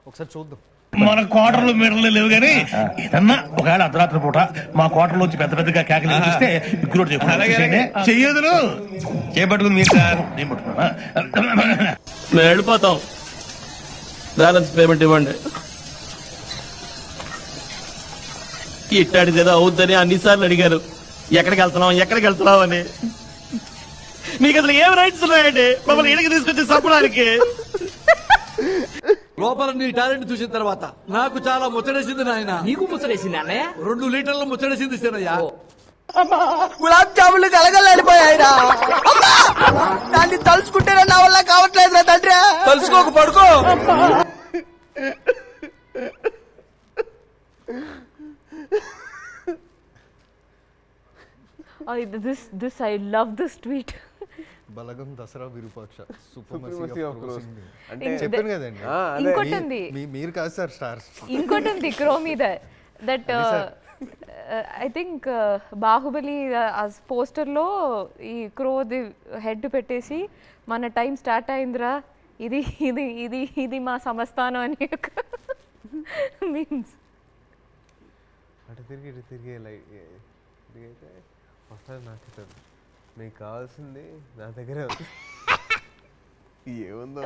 ఒకసారి చూద్దాం. మన క్వార్టర్లు మీటర్లు లేవు కానీ ఏదన్నా ఒకవేళ అర్ధరాత్రి పూట మా క్వార్టర్లోంచి పెద్ద పెద్దగా కేకలు వినిపిస్తే ఇగ్గురు చెయ్యదులు చేపట్టుకుని మీరు సార్ నేను పట్టుకున్నా మేము వెళ్ళిపోతాం. బ్యాలెన్స్ పేమెంట్ ఇవ్వండి. ఇట్టాడిది ఏదో అవుద్దని అన్నిసార్లు అడిగారు. ఎక్కడికి వెళ్తున్నాం అని. మీకు అసలు ఏం రైట్స్ ఉన్నాయండి మమ్మల్ని ఇంటికి తీసుకొచ్చి చంపడానికి? లోపల నీ టాలెంట్ చూసిన తర్వాత నాకు చాలా ముచ్చటేసింది నాయన. నీకు ముచ్చటేసింది అన్నయ్య? 2 లీటర్ల ముచ్చటేసింది సీనయ్య. గులాబ్ జాములు కలగలేడిపోయాయిరా. దాన్ని తలుచుకుంటే నా వల్ల కావట్లేదు తండ్రి. తలుచుకోక పడుకో. This I love this tweet. Balagam Dasara Virupaksha Supremacy of Crows. అంటే చెప్పాను కదండి. ఇంకోటి ఉంది, మీరు కాదు సార్ స్టార్. ఇంకోటి ఉంది క్రో మీద. That I think Baahubali poster లో ఈ క్రో హెడ్ పెట్టేసి మన టైం స్టార్ట్ అయిందిరా, ఇది ఇది ఇది ఇది మా సమస్థానం అని మీన్స్. అటు తిరిగి ఇటు తిరిగి అయితే వస్తుంది. నాకు మీకు కావాల్సింది నా దగ్గరే ఉంది. ఏముందో